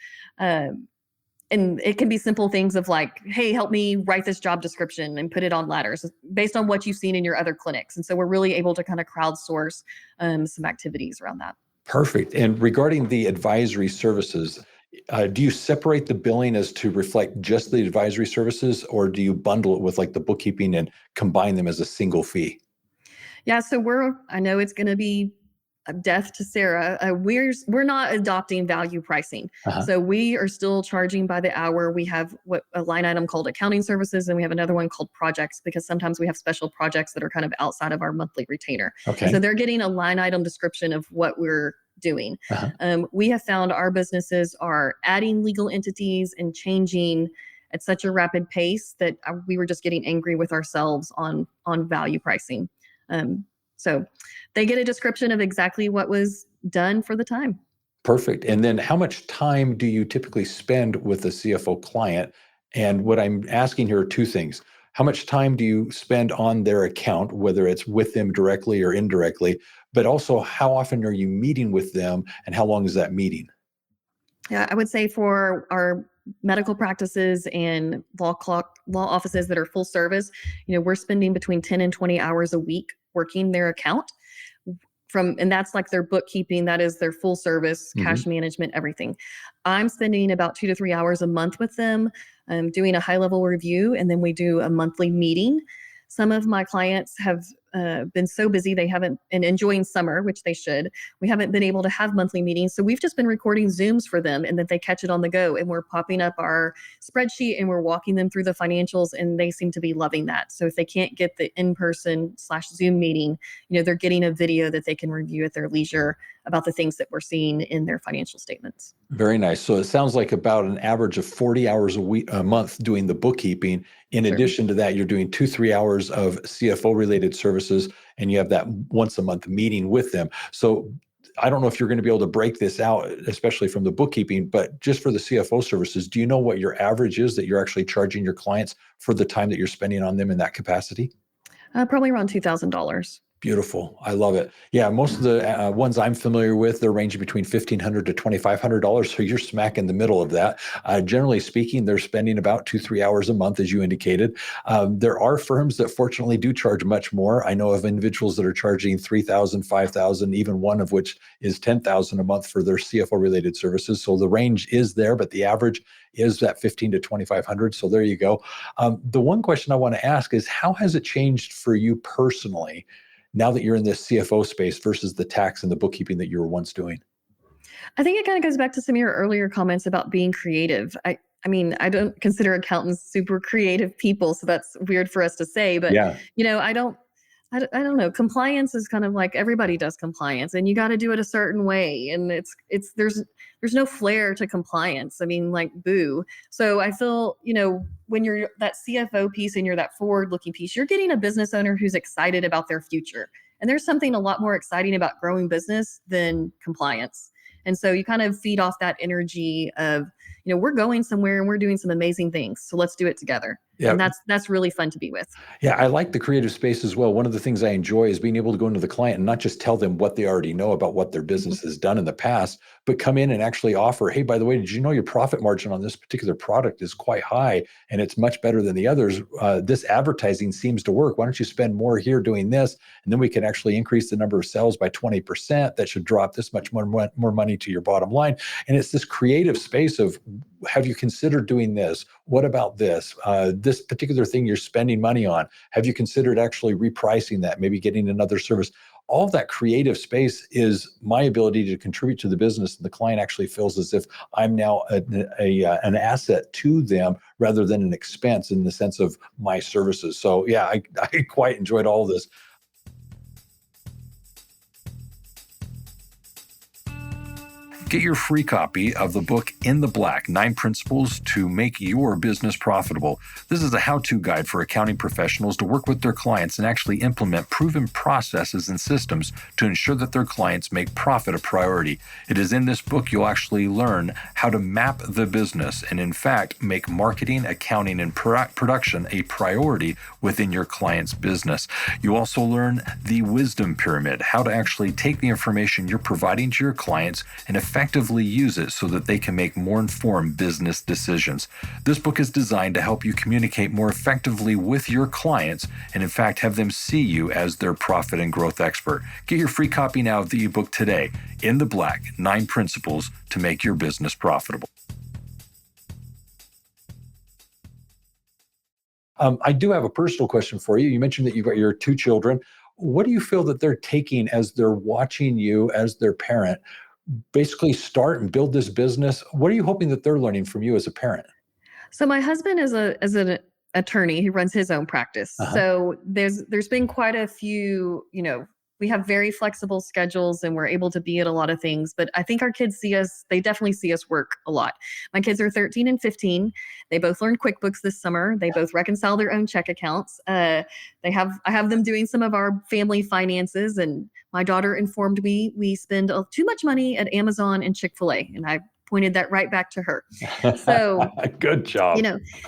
And it can be simple things of like, hey, help me write this job description and put it on ladders based on what you've seen in your other clinics. And so we're really able to kind of crowdsource some activities around that. Perfect. And regarding the advisory services, do you separate the billing as to reflect just the advisory services, or do you bundle it with like the bookkeeping and combine them as a single fee? Yeah, so I know it's going to be a death to Sarah. We're not adopting value pricing. So we are still charging by the hour. We have a line item called accounting services, and we have another one called projects, because sometimes we have special projects that are kind of outside of our monthly retainer. Okay. So they're getting a line item description of what we're doing. We have found our businesses are adding legal entities and changing at such a rapid pace that we were just getting angry with ourselves on value pricing. So they get a description of exactly what was done for the time. Perfect. And then how much time do you typically spend with a CFO client? And what I'm asking here are two things. How much time do you spend on their account, whether it's with them directly or indirectly, but also how often are you meeting with them and how long is that meeting? Yeah, I would say for our medical practices and law offices that are full service, we're spending between 10 and 20 hours a week working their account. And that's like their bookkeeping, that is their full service, cash management, everything. I'm spending about 2 to 3 hours a month with them, doing a high level review, and then we do a monthly meeting. Some of my clients have been so busy and enjoying summer, which they should. We haven't been able to have monthly meetings. So we've just been recording Zooms for them, and that they catch it on the go. And we're popping up our spreadsheet and we're walking them through the financials, and they seem to be loving that. So if they can't get the in-person/Zoom meeting, they're getting a video that they can review at their leisure about the things that we're seeing in their financial statements. Very nice. So it sounds like about an average of 40 hours a month doing the bookkeeping. In addition to that, you're doing 2-3 hours of CFO related services, and you have that once a month meeting with them. So I don't know if you're going to be able to break this out, especially from the bookkeeping, but just for the CFO services, do you know what your average is that you're actually charging your clients for the time that you're spending on them in that capacity? Probably around $2,000. Beautiful. I love it. Yeah, most of the ones I'm familiar with, they're ranging between $1,500 to $2,500. So you're smack in the middle of that. Generally speaking, they're spending about 2-3 hours a month, as you indicated. There are firms that fortunately do charge much more. I know of individuals that are charging $3,000, $5,000, even one of which is $10,000 a month for their CFO related services. So the range is there, but the average is that $1,500 to $2,500. So there you go. The one question I want to ask is, how has it changed for you personally now that you're in this CFO space versus the tax and the bookkeeping that you were once doing? I think it kind of goes back to some of your earlier comments about being creative. I mean, I don't consider accountants super creative people, so that's weird for us to say. But Yeah. I don't know. Compliance is kind of like everybody does compliance, and you got to do it a certain way. And there's no flair to compliance. I mean, like, boo. So I feel, when you're that CFO piece and you're that forward-looking piece, you're getting a business owner who's excited about their future. And there's something a lot more exciting about growing business than compliance. And so you kind of feed off that energy of, we're going somewhere and we're doing some amazing things. So let's do it together. Yeah. And that's really fun to be with. Yeah, I like the creative space as well. One of the things I enjoy is being able to go into the client and not just tell them what they already know about what their business has done in the past, but come in and actually offer, hey, by the way, did you know your profit margin on this particular product is quite high and it's much better than the others? This advertising seems to work. Why don't you spend more here doing this? And then we can actually increase the number of sales by 20%. That should drop this much more money to your bottom line. And it's this creative space of, have you considered doing this? What about this? This particular thing you're spending money on, have you considered actually repricing that, maybe getting another service? all of that creative space is my ability to contribute to the business. And the client actually feels as if I'm now an asset to them rather than an expense in the sense of my services. So yeah, I quite enjoyed all this. Get your free copy of the book In the Black, 9 Principles to Make Your Business Profitable. This is a how-to guide for accounting professionals to work with their clients and actually implement proven processes and systems to ensure that their clients make profit a priority. It is in this book you'll actually learn how to map the business and, in fact, make marketing, accounting, and production a priority within your client's business. You also learn the wisdom pyramid, how to actually take the information you're providing to your clients and effectively use it so that they can make more informed business decisions. This book is designed to help you communicate more effectively with your clients and, in fact, have them see you as their profit and growth expert. Get your free copy now of the ebook today, In the Black, 9 Principles to Make Your Business Profitable. I do have a personal question for you. You mentioned that you've got your 2 children. What do you feel that they're taking as they're watching you as their parent basically start and build this business? What are you hoping that they're learning from you as a parent? So my husband is an attorney. He runs his own practice. So there's been quite a few, we have very flexible schedules and we're able to be at a lot of things. But I think our kids they definitely see us work a lot. My kids are 13 and 15. They both learned QuickBooks this summer. They both reconcile their own check accounts. I have them doing some of our family finances, and my daughter informed me we spend too much money at Amazon and Chick-fil-A, and I pointed that right back to her. So good job.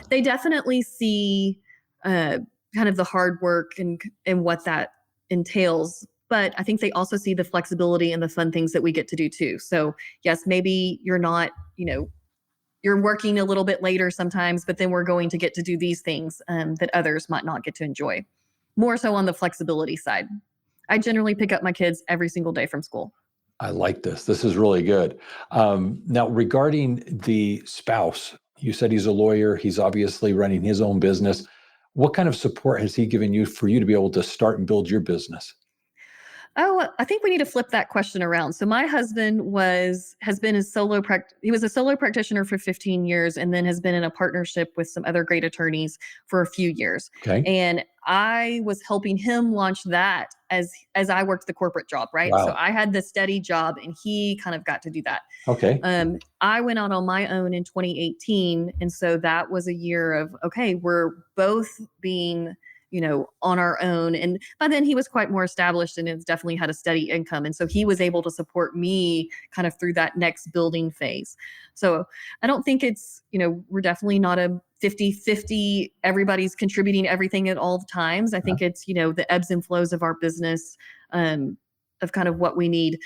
They definitely see kind of the hard work and what that entails. But I think they also see the flexibility and the fun things that we get to do too. So yes, maybe you're not, you're working a little bit later sometimes, but then we're going to get to do these things that others might not get to enjoy. More so on the flexibility side. I generally pick up my kids every single day from school. I like this. This is really good. Now, regarding the spouse, you said he's a lawyer. He's obviously running his own business. What kind of support has he given you for you to be able to start and build your business? Oh, I think we need to flip that question around. So my husband has been he was a solo practitioner for 15 years and then has been in a partnership with some other great attorneys for a few years. Okay. And I was helping him launch that as I worked the corporate job, right? Wow. So I had the steady job and he kind of got to do that. Okay. I went out on my own in 2018. And so that was a year of, okay, we're both being on our own. And by then he was quite more established and has definitely had a steady income. And so he was able to support me kind of through that next building phase. So I don't think it's, we're definitely not a 50-50, everybody's contributing everything at all times. I think it's, the ebbs and flows of our business, of kind of what we need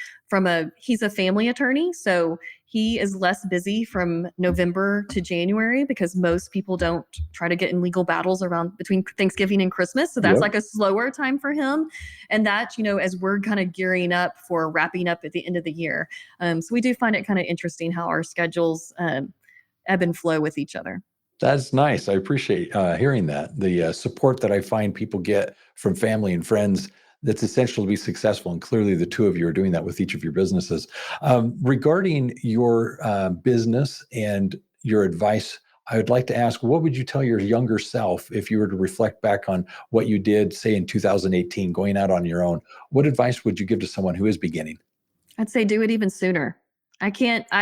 he's a family attorney. So he is less busy from November to January because most people don't try to get in legal battles between Thanksgiving and Christmas. So that's like a slower time for him. And that, as we're kind of gearing up for wrapping up at the end of the year. So we do find it kind of interesting how our schedules ebb and flow with each other. That's nice. I appreciate hearing that. The support that I find people get from family and friends that's essential to be successful. And clearly the 2 of you are doing that with each of your businesses. Regarding your business and your advice, I would like to ask, what would you tell your younger self if you were to reflect back on what you did, say in 2018, going out on your own? What advice would you give to someone who is beginning? I'd say do it even sooner. I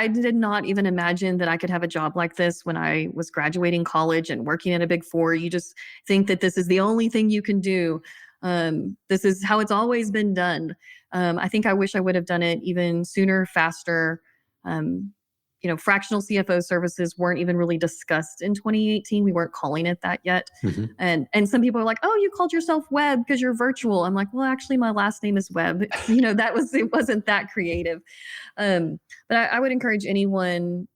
did not even imagine that I could have a job like this when I was graduating college and working at a Big Four. You just think that this is the only thing you can do. This is how it's always been done. I think I wish I would have done it even sooner, faster. Fractional CFO services weren't even really discussed in 2018. We weren't calling it that yet. Mm-hmm. And some people are like, oh, you called yourself Webb because you're virtual. I'm like, well, actually my last name is Webb. It wasn't that creative. But I would encourage anyone,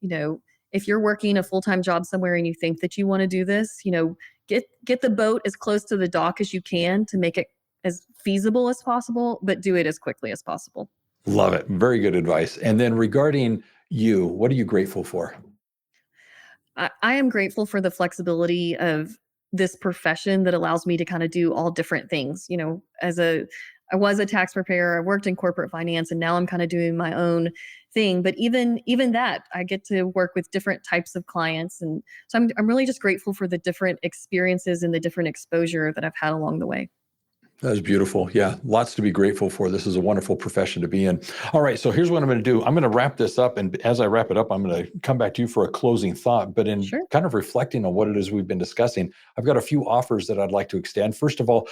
if you're working a full-time job somewhere and you think that you want to do this, get the boat as close to the dock as you can to make it as feasible as possible, but do it as quickly as possible. Love it. Very good advice. And then regarding you, what are you grateful for? I am grateful for the flexibility of this profession that allows me to kind of do all different things. I was a tax preparer, I worked in corporate finance, and now I'm kind of doing my own thing. But even that, I get to work with different types of clients. And so I'm really just grateful for the different experiences and the different exposure that I've had along the way. That was beautiful. Yeah, lots to be grateful for. This is a wonderful profession to be in. All right, so here's what I'm going to do. I'm going to wrap this up, and as I wrap it up, I'm going to come back to you for a closing thought. But in Sure. kind of reflecting on what it is we've been discussing, I've got a few offers that I'd like to extend. First of all,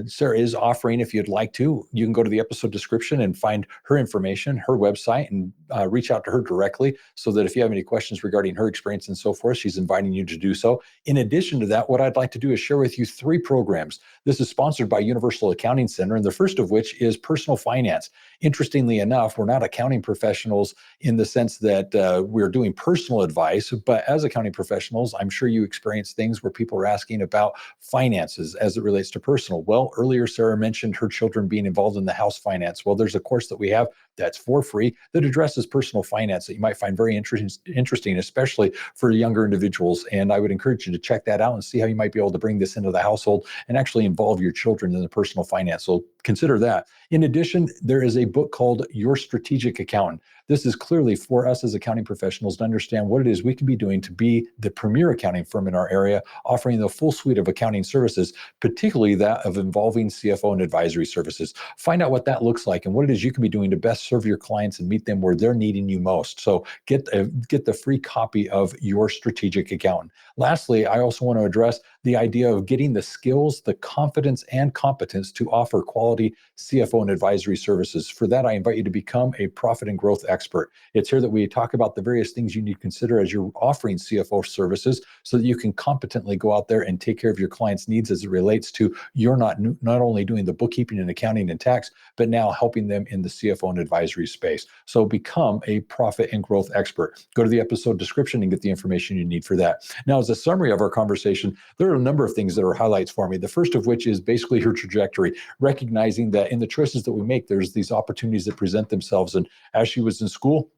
Sarah is offering, if you'd like to, you can go to the episode description and find her information, her website, and reach out to her directly so that if you have any questions regarding her experience and so forth, she's inviting you to do so. In addition to that, what I'd like to do is share with you 3 programs. This is sponsored by Universal Accounting Center, and the first of which is personal finance. Interestingly enough, we're not accounting professionals in the sense that we're doing personal advice, but as accounting professionals, I'm sure you experience things where people are asking about finances as it relates to personal. Well, earlier Sarah mentioned her children being involved in the house finance. Well, there's a course that we have that's for free that addresses personal finance that you might find very interesting, especially for younger individuals. And I would encourage you to check that out and see how you might be able to bring this into the household and actually involve your children in the personal finance. So consider that. In addition, there is a book called Your Strategic Accountant. This is clearly for us as accounting professionals to understand what it is we can be doing to be the premier accounting firm in our area, offering the full suite of accounting services, particularly that of involving CFO and advisory services. Find out what that looks like and what it is you can be doing to best serve your clients and meet them where they're needing you most. So get the free copy of Your Strategic Accountant. Lastly, I also want to address the idea of getting the skills, the confidence, and competence to offer quality CFO and advisory services. For that, I invite you to become a profit and growth expert. It's here that we talk about the various things you need to consider as you're offering CFO services so that you can competently go out there and take care of your clients' needs as it relates to you're not only doing the bookkeeping and accounting and tax, but now helping them in the CFO and advisory space. So become a profit and growth expert. Go to the episode description and get the information you need for that. Now, as a summary of our conversation, there are a number of things that are highlights for me. The first of which is basically her trajectory, recognizing that in the choices that we make, there's these opportunities that present themselves. And as she was in school,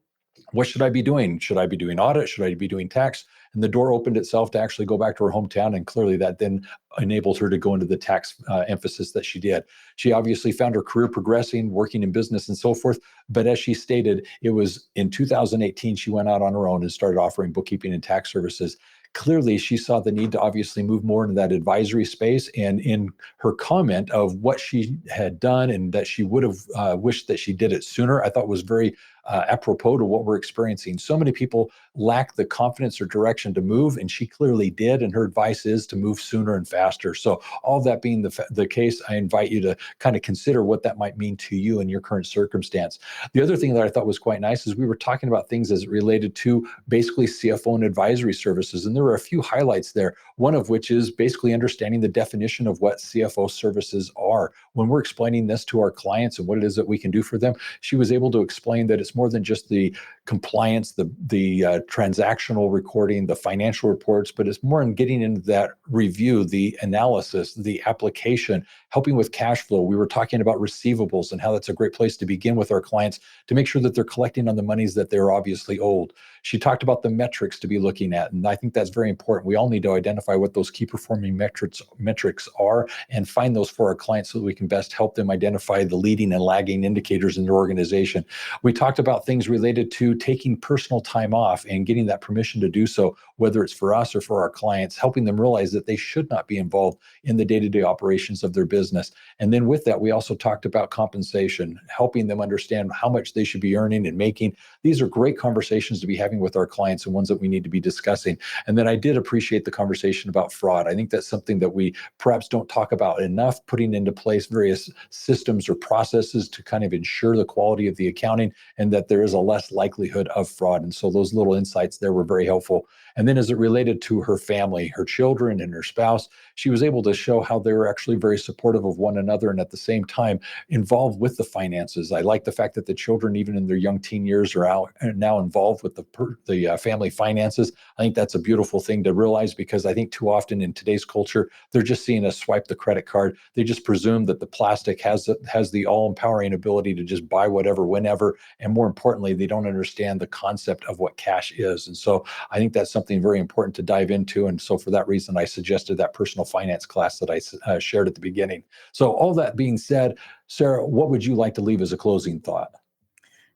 what should I be doing? Should I be doing audit? Should I be doing tax? And the door opened itself to actually go back to her hometown. And clearly that then enabled her to go into the tax emphasis that she did. She obviously found her career progressing, working in business and so forth. But as she stated, it was in 2018, she went out on her own and started offering bookkeeping and tax services. Clearly, she saw the need to obviously move more into that advisory space. And in her comment of what she had done and that she would have wished that she did it sooner, I thought was very apropos to what we're experiencing. So many people lack the confidence or direction to move, and she clearly did. And her advice is to move sooner and faster. So all that being the case, I invite you to kind of consider what that might mean to you in your current circumstance. The other thing that I thought was quite nice is we were talking about things as it related to basically CFO and advisory services. And there were a few highlights there, one of which is basically understanding the definition of what CFO services are. When we're explaining this to our clients and what it is that we can do for them, she was able to explain that it's more than just the compliance, the transactional recording, the financial reports, but it's more in getting into that review, the analysis, the application, helping with cash flow. We were talking about receivables and how that's a great place to begin with our clients to make sure that they're collecting on the monies that they're obviously owed. She talked about the metrics to be looking at, and I think that's very important. We all need to identify what those key performing metrics are and find those for our clients so that we can best help them identify the leading and lagging indicators in their organization. We talked about things related to taking personal time off and getting that permission to do so, whether it's for us or for our clients, helping them realize that they should not be involved in the day-to-day operations of their business. And then with that, we also talked about compensation, helping them understand how much they should be earning and making. These are great conversations to be having with our clients and ones that we need to be discussing. And then I did appreciate the conversation about fraud. I think that's something that we perhaps don't talk about enough, putting into place various systems or processes to kind of ensure the quality of the accounting and that there is a less likelihood of fraud. And so those little insights there were very helpful. And then as it related to her family, her children and her spouse, she was able to show how they were actually very supportive of one another and at the same time involved with the finances. I like the fact that the children, even in their young teen years, are now involved with the family finances. I think that's a beautiful thing to realize because I think too often in today's culture, they're just seeing us swipe the credit card. They just presume that the plastic has the all-empowering ability to just buy whatever, whenever. And more importantly, they don't understand the concept of what cash is. And so I think that's something something very important to dive into. And so for that reason, I suggested that personal finance class that I shared at the beginning. So all that being said, Sarah, what would you like to leave as a closing thought?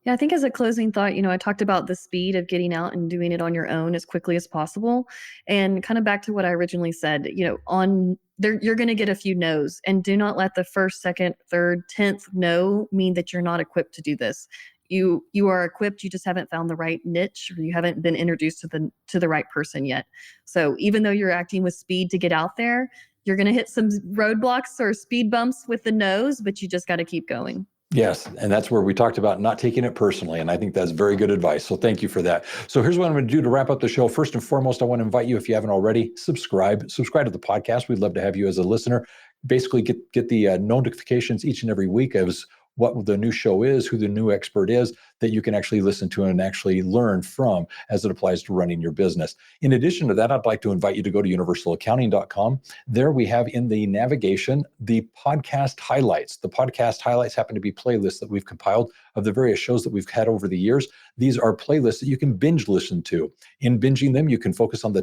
Yeah, I think as a closing thought, I talked about the speed of getting out and doing it on your own as quickly as possible. And kind of back to what I originally said, on there, you're going to get a few no's, and do not let the first, second, third, 10th no mean that you're not equipped to do this. You are equipped, you just haven't found the right niche, or you haven't been introduced to the right person yet. So even though you're acting with speed to get out there, you're going to hit some roadblocks or speed bumps with the no's, but you just got to keep going. Yes, and that's where we talked about not taking it personally, and I think that's very good advice. So thank you for that. So here's what I'm going to do to wrap up the show. First and foremost, I want to invite you, if you haven't already, subscribe to the podcast. We'd love to have you as a listener. Basically, get the notifications each and every week as what the new show is, who the new expert is, that you can actually listen to and actually learn from as it applies to running your business. In addition to that, I'd like to invite you to go to universalaccounting.com. There we have in the navigation the podcast highlights. The podcast highlights happen to be playlists that we've compiled of the various shows that we've had over the years. These are playlists that you can binge listen to. In binging them, you can focus on the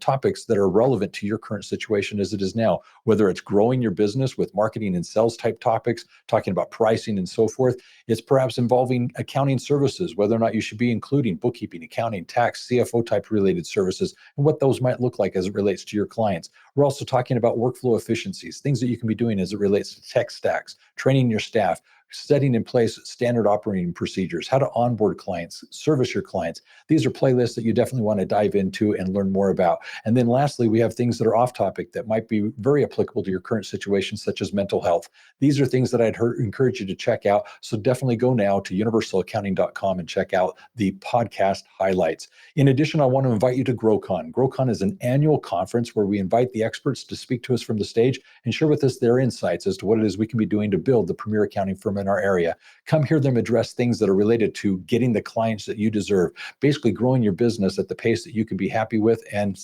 topics that are relevant to your current situation as it is now, whether it's growing your business with marketing and sales type topics, talking about pricing and so forth. It's perhaps involving accounting services, whether or not you should be including bookkeeping, accounting, tax, CFO type related services, and what those might look like as it relates to your clients. We're also talking about workflow efficiencies, things that you can be doing as it relates to tech stacks, training your staff, setting in place standard operating procedures, how to onboard clients, service your clients. These are playlists that you definitely want to dive into and learn more about. And then lastly, we have things that are off topic that might be very applicable to your current situation, such as mental health. These are things that I'd encourage you to check out. So definitely go now to universalaccounting.com and check out the podcast highlights. In addition, I want to invite you to GrowCon. GrowCon is an annual conference where we invite the experts to speak to us from the stage and share with us their insights as to what it is we can be doing to build the premier accounting firm in our area. Come hear them address things that are related to getting the clients that you deserve, basically growing your business at the pace that you can be happy with and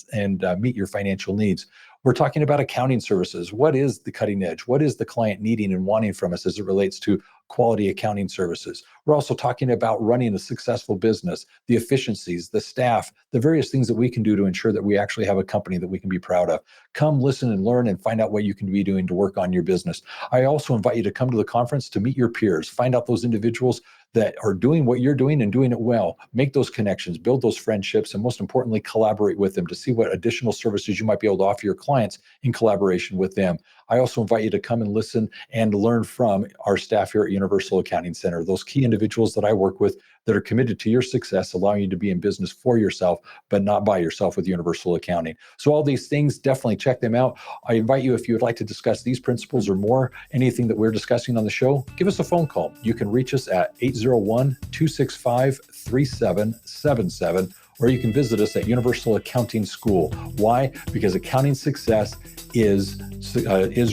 meet your financial needs. We're talking about accounting services. What is the cutting edge? What is the client needing and wanting from us as it relates to quality accounting services? We're also talking about running a successful business, the efficiencies, the staff, the various things that we can do to ensure that we actually have a company that we can be proud of. Come listen and learn and find out what you can be doing to work on your business. I also invite you to come to the conference to meet your peers, find out those individuals that are doing what you're doing and doing it well. Make those connections, build those friendships, and most importantly, collaborate with them to see what additional services you might be able to offer your clients in collaboration with them. I also invite you to come and listen and learn from our staff here at Universal Accounting Center, those key individuals that I work with that are committed to your success, allowing you to be in business for yourself, but not by yourself with Universal Accounting. So all these things, definitely check them out. I invite you, if you would like to discuss these principles or more, anything that we're discussing on the show, give us a phone call. You can reach us at 801-265-3777, or you can visit us at Universal Accounting School. Why? Because accounting success is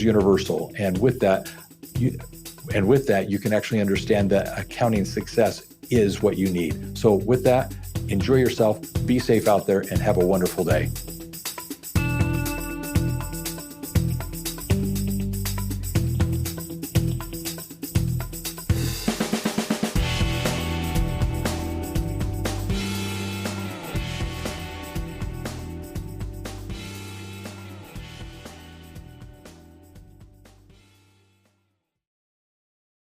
universal. And with that, you can actually understand that accounting success is what you need. So with that, enjoy yourself, be safe out there, and have a wonderful day.